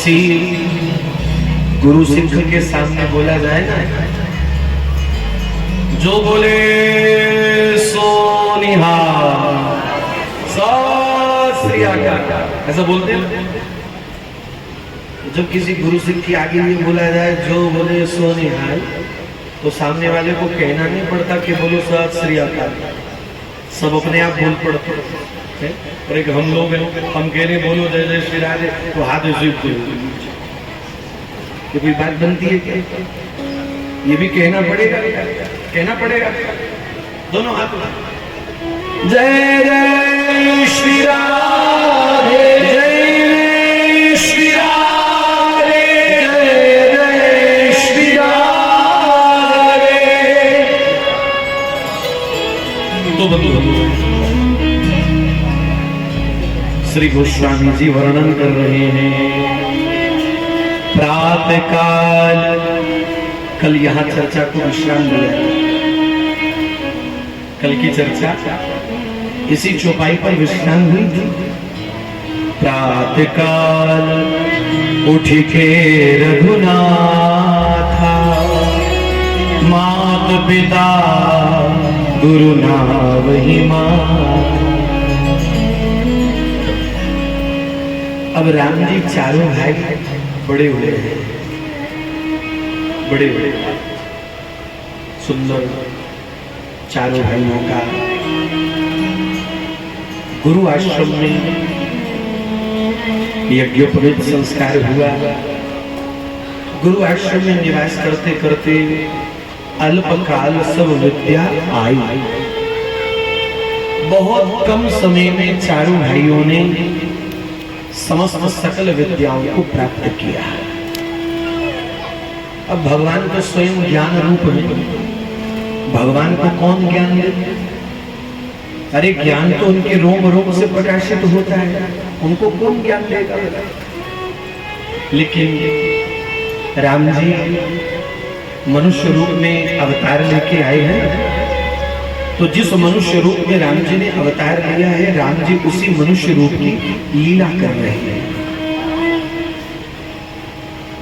किसी गुरु सिख के सामने बोला जाए ना, जो बोले सो निहाल, सत श्री अकाल, ऐसा बोलते हैं। जब किसी गुरु सिख के आगे ये बोला जाए जो बोले सो निहाल, तो सामने वाले को कहना नहीं पड़ता कि बोलो सत श्री अकाल, सब अपने आप बोल पड़ते हैं। और एक हम लोग हैं, हम कह रहे बोलो जय जय श्री राधे, तो हाथ ऐसे ये कोई बात बनती है क्या? ये भी कहना पड़ेगा, कहना पड़ेगा दोनों हाथ। जय जय श्री राधे, जय श्री राधे, जय जय श्री राधे। तो बंधु श्री गोस्वामी जी वर्णन कर रहे हैं प्रातः काल। कल यहाँ चर्चा को विश्राम दिया, कल की चर्चा इसी चौपाई पर विश्राम हुई थी। प्रातः काल उठ के रघुनाथा, मात पिता गुरु नावहि माता। अब राम जी चारों भाई बड़े हुए हैं, बड़े बड़े सुंदर चारों भाइयों का गुरु आश्रम में यज्ञोपवीत संस्कार हुआ। गुरु आश्रम में निवास करते करते अल्पकाल सब विद्या आई। बहुत कम समय में चारों भाइयों ने समस्त सकल विद्याओं को प्राप्त किया। अब भगवान तो स्वयं ज्ञान रूप है, भगवान को कौन ज्ञान दे? अरे ज्ञान तो उनके रोम रोम से प्रकाशित होता है, उनको कौन ज्ञान देगा? लेकिन राम जी मनुष्य रूप में अवतार लेके आए हैं, तो जिस मनुष्य रूप में राम जी ने अवतार लिया है, राम जी उसी मनुष्य रूप की लीला कर रहे हैं।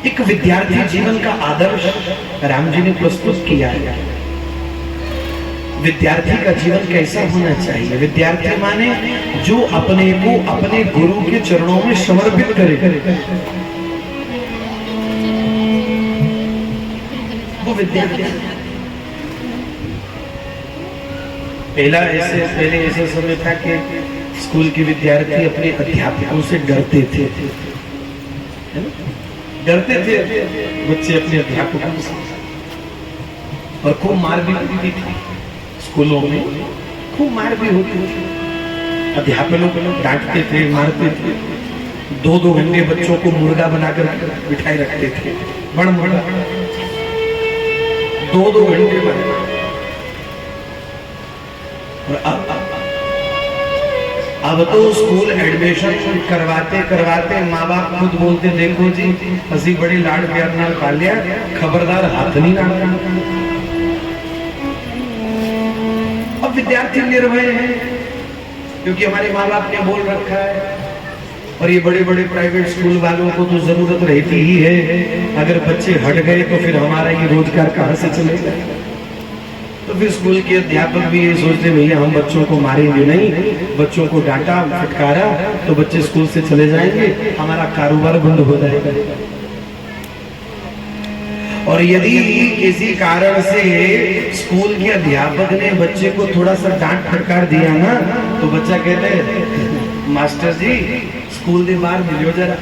एक विद्यार्थी जीवन का आदर्श राम जी ने प्रस्तुत किया है। विद्यार्थी का जीवन कैसा होना चाहिए? विद्यार्थी माने जो अपने को अपने गुरु के चरणों में समर्पित करे, वो विद्यार्थी। पहले ऐसा समय था कि स्कूल के विद्यार्थी अपने अध्यापकों से डरते थे, डरते थे बच्चे अपने अध्यापकों से, और खूब मार भी होती थी स्कूलों में, खूब मार भी होती थी। अध्यापकों को डांटते थे, मारते थे। 2-2 घंटे बच्चों को मुर्गा बनाकर बिठाए रखते थे, बड़ 2-2 घंटे बाद। और अब तो स्कूल एडमिशन करवाते करवाते माँ बाप खुद बोलते, देखो जी असी बड़ी लाड़ प्यार नाल पाल लिया, खबरदार हाथ नहीं डालना। अब विद्यार्थी निर्भय है, क्योंकि हमारे माँ बाप ने बोल रखा है। और ये बड़े बड़े प्राइवेट स्कूल वालों को तो जरूरत रहती ही है, अगर बच्चे हट गए तो फिर हमारा ये रोजगार कहाँ से चलेगा? तो फिर स्कूल के अध्यापक भी ये सोचते, भैया हम बच्चों को मारेंगे नहीं, बच्चों को डांटा फटकारा तो बच्चे स्कूल से चले जाएंगे, हमारा कारोबार बंद हो जाएगा। और यदि किसी कारण से स्कूल के अध्यापक ने बच्चे को थोड़ा सा डांट फटकार दिया ना, तो बच्चा कहता है, मास्टर जी स्कूल के बाहर मिलो जरा।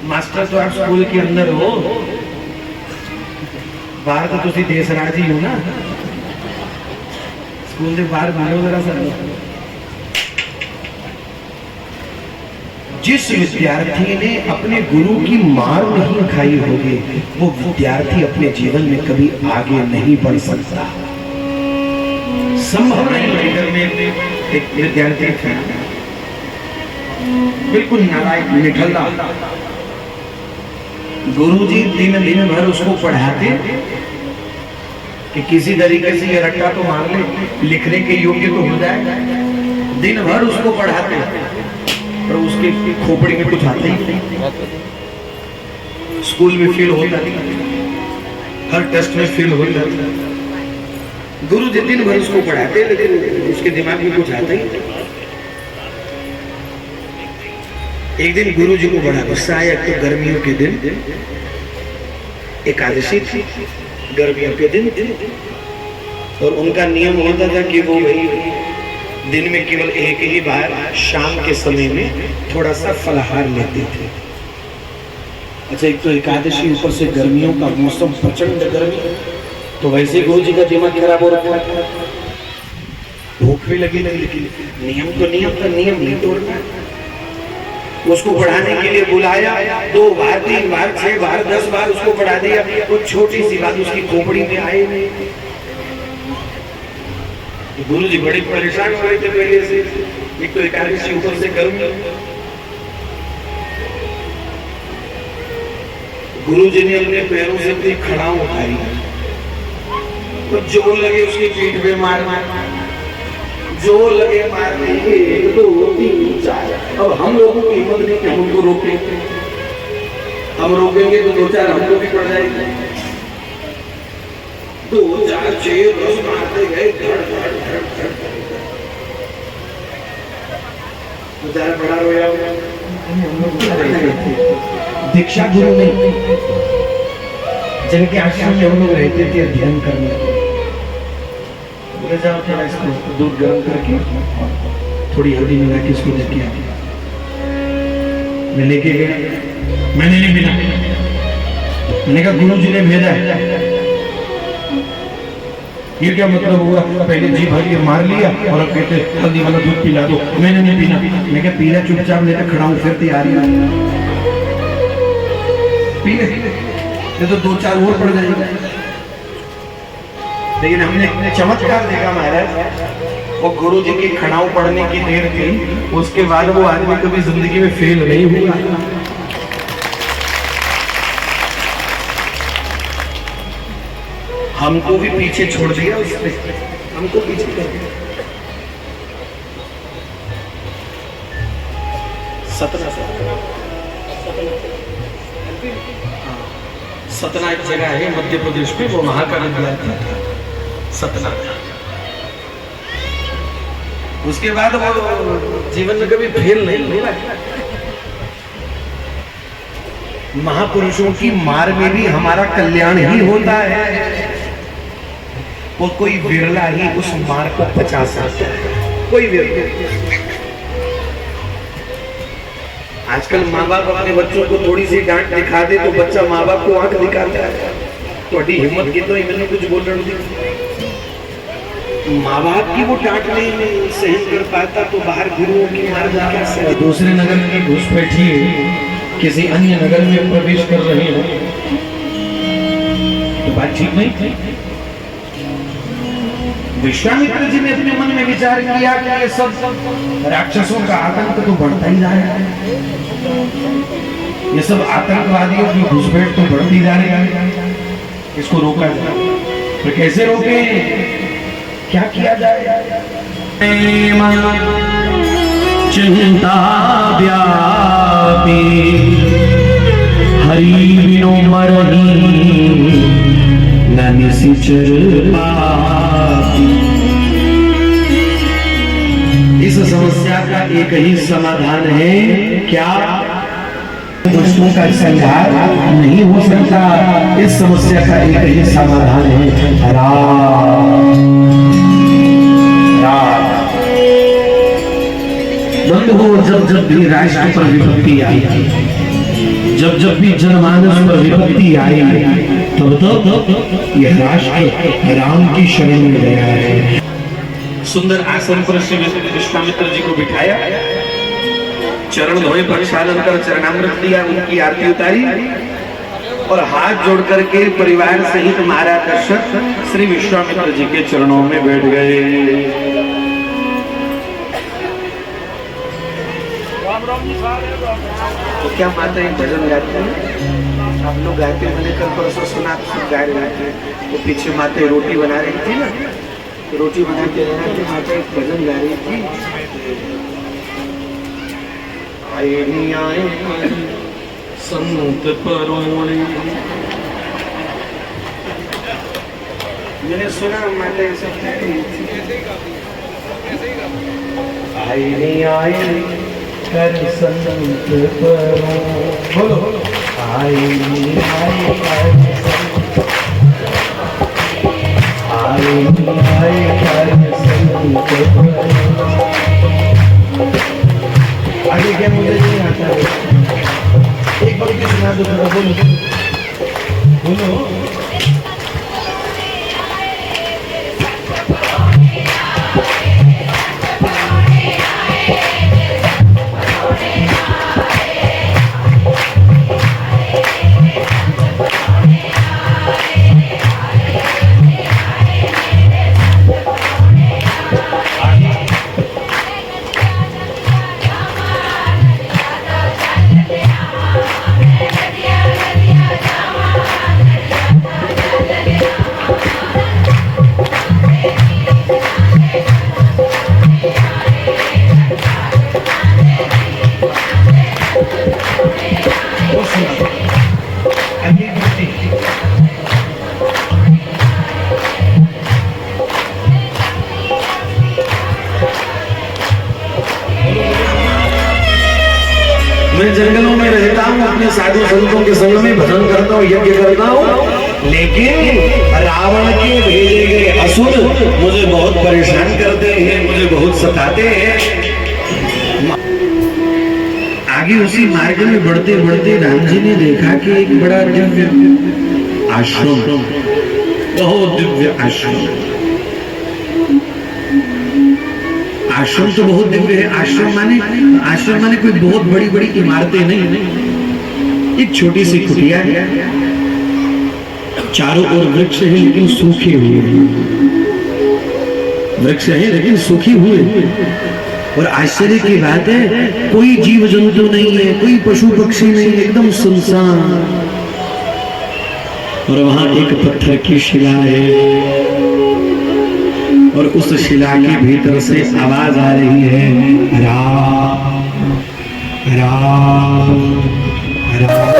मास्टर तो आप स्कूल के अंदर हो, बाहर तो तुसी देश राज ही हो ना, स्कूल के बाहर मिलो जरा सा। जिस विद्यार्थी ने अपने गुरु की मार नहीं खाई होगी, वो विद्यार्थी अपने जीवन में कभी आगे नहीं बढ़ सकता। संभव नहीं। घर में एक विद्यार्थी था, बिल्कुल नालायक निठल्ला। गुरुजी दिन भर उसको पढ़ाते कि किसी तरीके से ये रट्टा तो मार ले, लिखने के योग्य तो हो जाए। दिन भर उसको पढ़ाते, पर उसके खोपड़ी में कुछ आता ही नहीं, स्कूल में फेल होता नहीं, हर टेस्ट में फेल होता नहीं। गुरु जी दिन भर उसको पढ़ाते लेकिन उसके दिमाग में कुछ आता ही नहीं। एक दिन गुरु जी को बड़ा गुस्सा आया। तो गर्मियों के दिन, एकादशी थी, गर्मियों के दिन, और उनका नियम होता था कि वो वही दिन में केवल एक ही बार शाम के समय में थोड़ा सा फलाहार लेते थे। अच्छा, एक तो एकादशी, ऊपर से गर्मियों का मौसम, प्रचंड गर्मी, तो वैसे गुरु जी का दिमाग खराब हो रहा था, भूख भी लगी नहीं, लेकिन नियम तो नियम का, नियम नहीं तोड़ना। उसको पढ़ाने के लिए बुलाया, 2 बार 3 बार 6 बार 10 बार उसको पढ़ा दिया। वो छोटी सी बात उसकी खोपड़ी में आए नहीं। गुरु जी बड़े परेशान हो रहे थे पहले से, एक तो एकादशी, ऊपर से गर्मी। गुरु जी ने अपने पैरों से अपनी खड़ाऊ उठाई, तो जोर लगे उसकी पीठ पे मार, जोर लगे मारने, 1 2 3 4। अब हम लोगों की हिम्मत नहीं कि हम उनको रोकें, हम रोकेंगे तो 2 4 हमको भी पड़ जाएंगे। 2 4 6 10 मारते गए, धड़ धड़ धड़ धड़, बेचारा बड़ा रोया। दीक्षा गुरु नहीं, जिनके आश्रम में हम लोग रहते थे अध्ययन करने, बोले जाओ थोड़ा इसको दूध गर्म करके थोड़ी हल्दी मिला के इसको लेके आ। मैं लेके गया, मैंने नहीं पीना, मैंने कहा गुरु जी ने भेजा है। ये क्या मतलब हुआ? पहले जी भर के मार लिया और अब कहते हल्दी वाला दूध पिला दो। मैंने नहीं पीना। मैं क्या पीला, चुपचाप लेकर खड़ा हूँ, फिर तैयारी पी ले, ये तो 2 4 और पड़ जाएगा। लेकिन हमने चमत्कार देखा महाराज, वो गुरु जी की खड़ाऊ पढ़ने की देर थी, उसके बाद वो आदमी कभी जिंदगी में फेल नहीं हुआ। हमको भी पीछे छोड़ दिया उसने, हमको पीछे कर दिया। सतना एक जगह है मध्य प्रदेश में, वो वहां का विद्यार्थी था, सतना। उसके बाद वो जीवन में कभी फेल नहीं हुआ। महापुरुषों की मार में भी हमारा कल्याण ही होता है, वो कोई विरला ही उस मार को बचा सकता है, कोई विरला। आजकल माँ बाप अपने बच्चों को थोड़ी सी डांट दिखा दे तो बच्चा माँ बाप को आंख दिखाता है। थोड़ी हिम्मत की तो मैंने कुछ बोल रही थी, माँ बाप की वो डांट नहीं सहन कर पाता तो बाहर गुरुओं की मार कैसे। दूसरे नगर में घुसपैठी किसी अन्य नगर में प्रवेश कर रहे हो तो बात ठीक नहीं। विश्वामित्र जी ने अपने मन में विचार किया कि ये सब राक्षसों का आतंक तो बढ़ता ही जा रहा है, ये सब आतंकवादियों की घुसपैठ तो बढ़ती जा रही है, इसको रोका जाए। तो कैसे रोके, क्या किया जाए? चिंता व्यापी हरि बिनु मरहि न निशिचर पापी। इस समस्या का एक ही समाधान है, क्या? दुश्मन का संहार नहीं हो सकता। इस समस्या का एक ही समाधान है, राम राम। बंधुओं, जब जब भी राष्ट्र पर विपत्ति आई, जब जब भी जनमानस पर विपत्ति आई, तब तक यह राष्ट्र राम की शरण में गया है। सुंदर आसन पर श्री विश्वामित्र जी को बिठाया, चरण धोए, प्रक्षालन कर चरणामृत दिया, उनकी आरती उतारी और हाथ जोड़ करके परिवार सहित महाराज दशरथ श्री विश्वामित्र जी के चरणों में बैठ गए। तो क्या माता ये भजन गाते हैं? आप लोग गाते हैं, मैंने कल परसों सुना, गा रहे थे। वो पीछे माता रोटी बना रही थी ना, रोटी बना के रहना थी, माता एक भजन गा रही थी। आए नहीं आए संत परोणे। मैंने सुना माता आए नहीं आए कर संत परोणे। बोलो आए नहीं आए कर संत, आए नहीं आए कर संत परोणे। आगे क्या मुझे नहीं आता है, एक बार की सुना दो थोड़ा। बोलो बोलो मैं जंगलों में रहता हूँ, अपने साधु संतों के संग में भजन करता हूँ, यज्ञ करता हूँ, लेकिन रावण के भेजे गए असुर मुझे बहुत परेशान करते हैं, मुझे बहुत सताते हैं। आगे उसी मार्ग में बढ़ते बढ़ते राम जी ने देखा कि एक बड़ा दिव्य आश्रम, बहुत दिव्य आश्रम। आश्रम तो बहुत दिव्य है। आश्रम माने कोई बहुत बड़ी बड़ी इमारतें नहीं, एक छोटी सी कुटिया है, चारों ओर वृक्ष है लेकिन सूखे हुए, वृक्ष है लेकिन सूखे हुए। और आश्चर्य की बात है, कोई जीव जंतु नहीं है, कोई पशु पक्षी नहीं, एकदम सुनसान। और वहां एक पत्थर की शिला है, और उस शिला के भीतर से आवाज आ रही है, राम राम राम।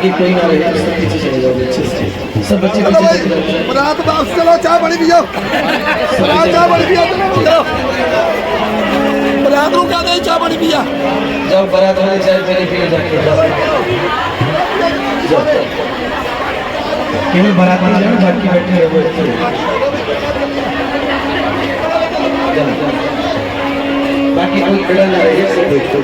आगे कोई ना रहे, सब पीछे चले जाओ अच्छे से, सब बच्चे पीछे चले जाओ। बरात वापस चलो, चाय बड़ी पियो, बरात चाय बड़ी पियो, चलो बरात रुका नहीं, चाय बड़ी पिया जाओ, बारात वाले चाय पहले पियो जाके जाओ। केवल बारात में जाओ, बाकी बैठे रहो बाकी कोई खड़ा ना रहे, सब बैठो।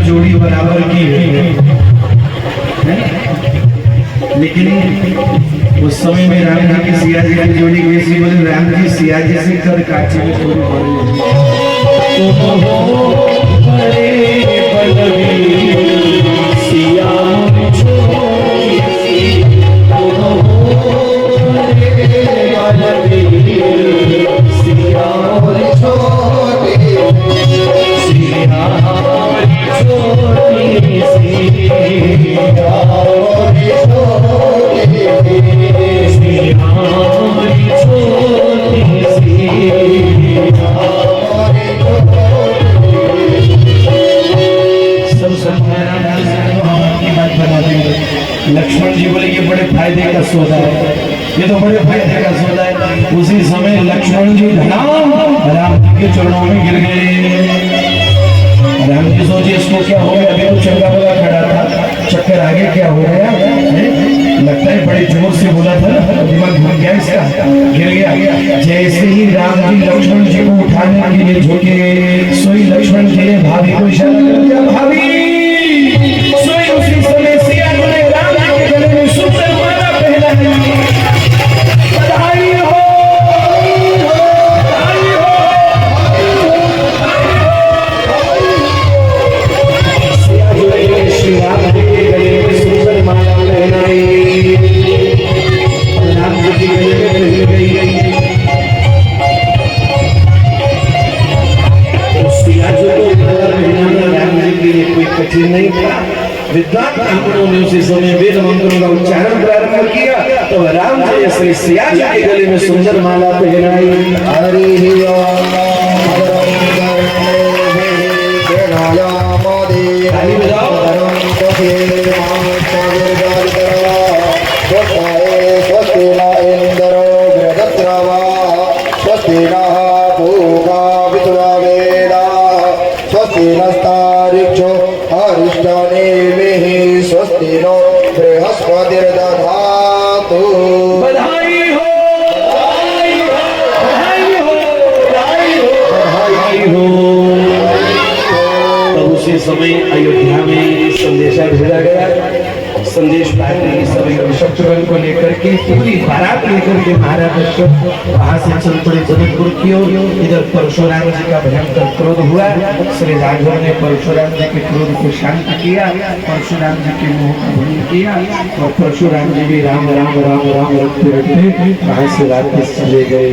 जोड़ी बराबर की है, लेकिन उस समय में राम जी की सिया जी की जोड़ी कैसी बोले, राम जी सिया जी से कर काची में थोड़ी लक्ष्मण जी बोले ये बड़े फायदे का सौदा है, ये तो बड़े फायदे का सौदा है। उसी समय लक्ष्मण जी धनाम राम जी के चरणों में गिर गए। राम जी सोचे इसको क्या हो गया, अभी तो चंगा बोला खड़ा था, चक्कर आगे क्या हो गया, लगता है बड़े जोर से बोला था, दिमाग घूम गया इसका, गिर गया। जैसे ही राम जी लक्ष्मण जी को उठाने के लिए झुके, सोई लक्ष्मण जी जी ने भाभी को इशारा कर दिया, भाभी सोई। उसी समय सिया जी ने राम जी के गले में सुंदर माला पहनाई। बधाई हो, बधाई हो। सिया जी ने श्री राम जी के गले में सुंदर माला पहनाई। राम जी के गले में पहन गई। कोई कठिन नहीं था। विद्वान ब्राह्मणों ने उसी समय वेद मंत्रों का उच्चारण प्रारंभ किया तो राम जय श्री सिया जी के गले में सुंदर माला पहनाई। हरि स्वस्ति नो बृहस्पतिर्दधातु। बधाई हो, बधाई हो, बधाई हो, बधाई हो, बधाई हो। तब उसी समय अयोध्या में संदेशा भेजा गया। संदेश पाकर सभी शत्रुघ्न को लेकर के पूरी बारात लेकर के महाराज दशरथ वहां से चल पड़े जनकपुर की ओर। इधर परशुराम जी का भयंकर क्रोध हुआ। श्री राघव ने परशुराम जी के क्रोध को शांत किया, परशुराम जी के मुंह का भंग किया और परशुराम जी भी राम राम राम राम रखते रखते वहां से वापस चले गए।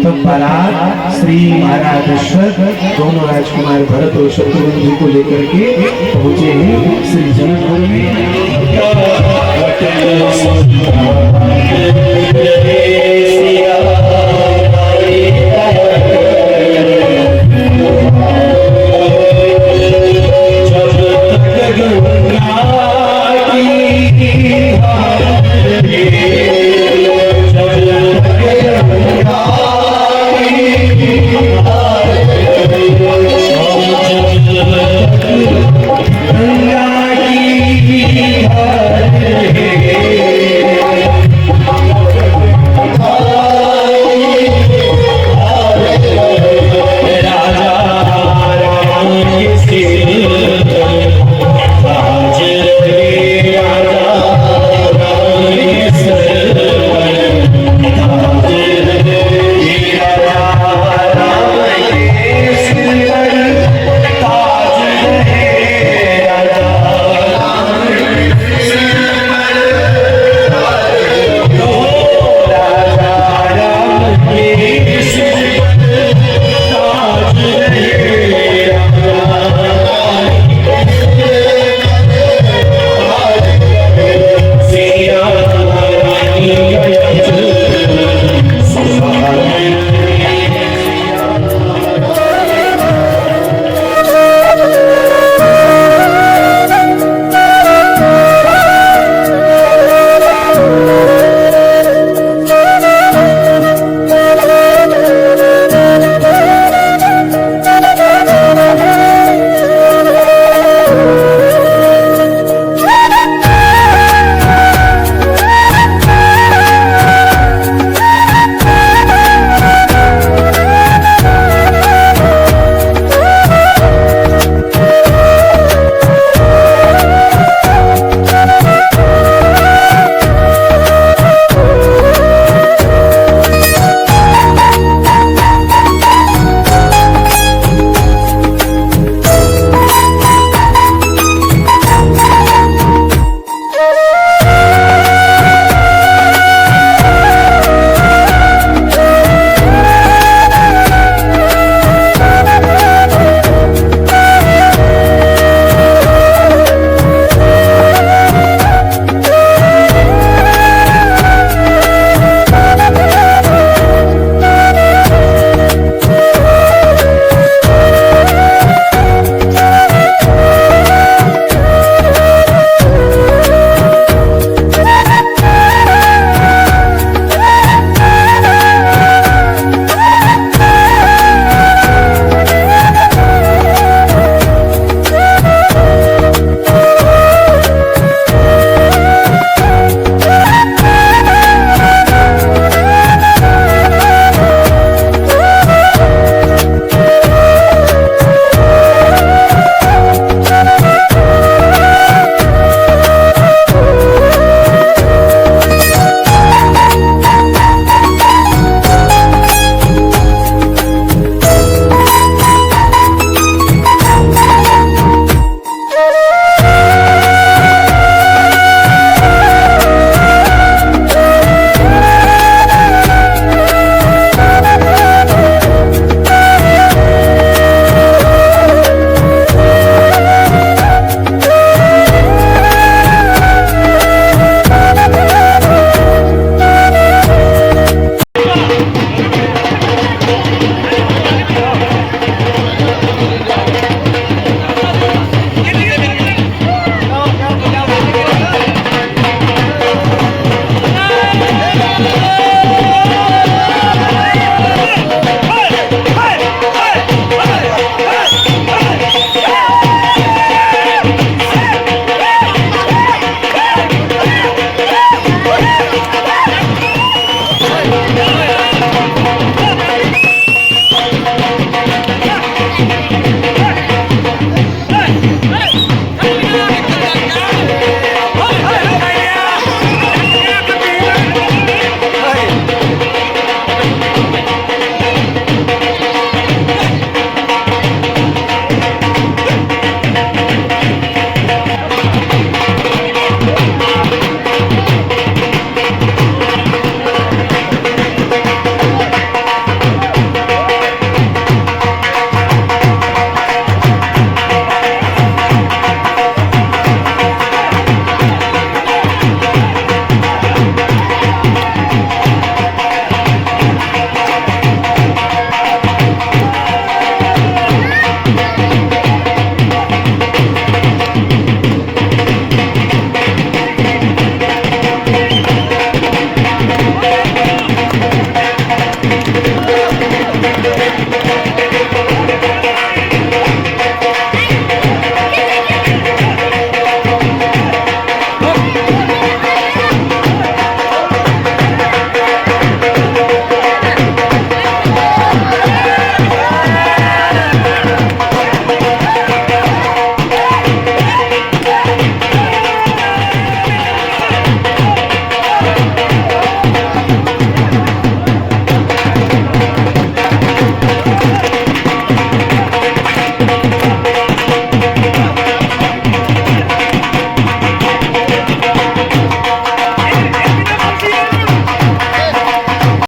तो बारात श्री महाराज दशरथ दोनों राजकुमार भरत और शत्रुघ्न जी को लेकर के पहुंचे हैं श्री जनकपुर में।